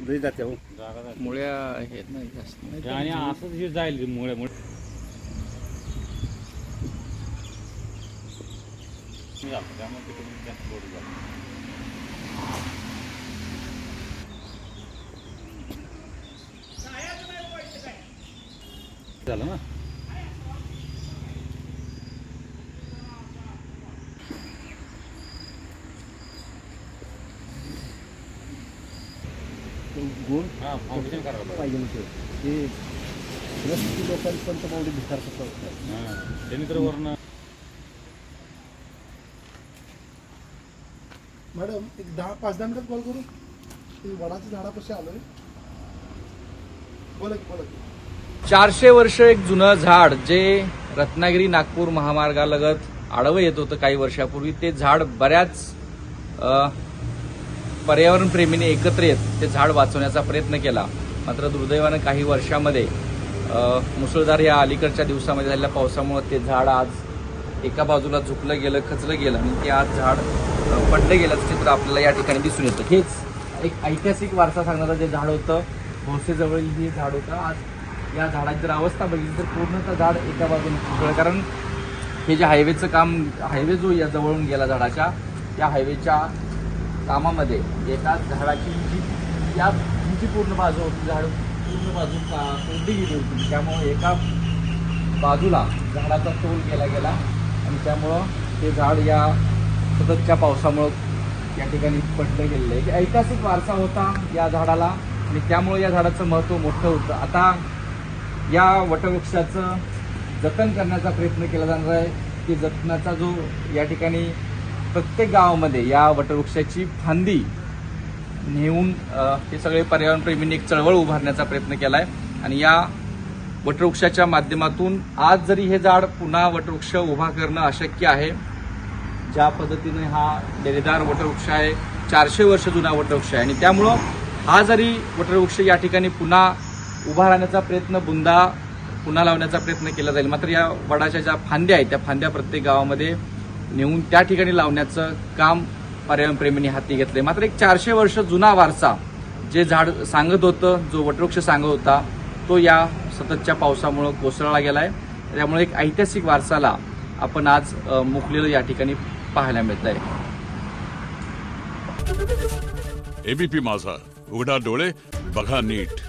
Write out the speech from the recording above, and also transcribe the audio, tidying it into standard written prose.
लई जाते हो. मुळ्या आहेत ना जास्त नाही तर आणि असंच हे जाईल मुळे त्यामुळे तिकडून जास्त लोड झालं ना. गुण हा फाउंडेशन करायला पाहिजे नव्हतं ते रस्ती लोकांपर्यंत मावडी भिकार कसं असतं. हां त्यांनी तर वरनं मॅडम एक 5-10 मिनिटात कॉल करू. ते वडाच्या झाडापाशी आलोय. बोला की 400 वर्ष एक जुनं झाड जे रत्नागिरी नागपूर महामार्गालगत आडवं येत होतं काही वर्षापूर्वी. ते झाड बऱ्याच पर्यावरण प्रेमीने एकत्र येत ते झाड वाचवण्याचा प्रयत्न केला. मात्र दुर्दैवानं काही वर्षामध्ये मुसळधार या अलीकडच्या दिवसामध्ये झालेल्या पावसामुळे ते झाड आज एका बाजूला झुकलं गेलं, खचलं गेलं आणि ते आज झाड पडलं गेल्याचं चित्र आपल्याला या ठिकाणी दिसून येतं. हेच एक ऐतिहासिक वारसा सांगणारं जे झाड होतं, भोसेजवळील हे झाड होतं. आज या झाडाची जर अवस्था बघितली तर पूर्णतः झाड एका बाजूने झुकलं. कारण हे जे हायवेचं काम, हायवे जो या जवळून गेला झाडाच्या, त्या हायवेच्या कामामध्ये एकाच झाडाची जी पूर्ण बाजू होती, झाड पूर्ण बाजू तोडली गेली होती. त्यामुळं एका बाजूला झाडाचा तोल केला गेला आणि त्यामुळं ते झाड या सततच्या पावसामुळं या ठिकाणी पडलं गेलेलं आहे. ऐतिहासिक वारसा होता या झाडाला आणि त्यामुळे या झाडाचं महत्त्व मोठं होतं. आता या वटवृक्षाचं जतन करण्याचा प्रयत्न केला जाणार आहे की जतनाचा जो या ठिकाणी प्रत्येक गावामध्ये या वटवृक्षाची फांदी नेऊन हे सगळे पर्यावरणप्रेमींनी एक चळवळ उभारण्याचा प्रयत्न केला आहे. आणि या वटवृक्षाच्या माध्यमातून आज जरी हे झाड पुन्हा वटवृक्ष उभा करणं अशक्य आहे, ज्या पद्धतीने हा डेरेदार वटवृक्ष आहे, 400 वर्ष जुना वटवृक्ष आहे आणि त्यामुळं हा जरी वटवृक्ष या ठिकाणी पुन्हा उभा राहण्याचा प्रयत्न, बुंदा पुन्हा लावण्याचा प्रयत्न केला जाईल, मात्र या वडाच्या ज्या फांद्या आहेत त्या फांद्या प्रत्येक गावामध्ये नेऊन त्या ठिकाणी लावण्याचं काम पर्यावरणप्रेमींनी हाती घेतलंय. मात्र एक 400 वर्ष जुना वारसा जे झाड सांगत होतं, जो वटवृक्ष सांगत होता, तो या सततच्या पावसामुळं कोसळला गेलाय. त्यामुळे एक ऐतिहासिक वारसाला आपण आज मुकलेलं या ठिकाणी पाहायला मिळत आहे. एबीपी माझा, उघडा डोळे बघा नीट.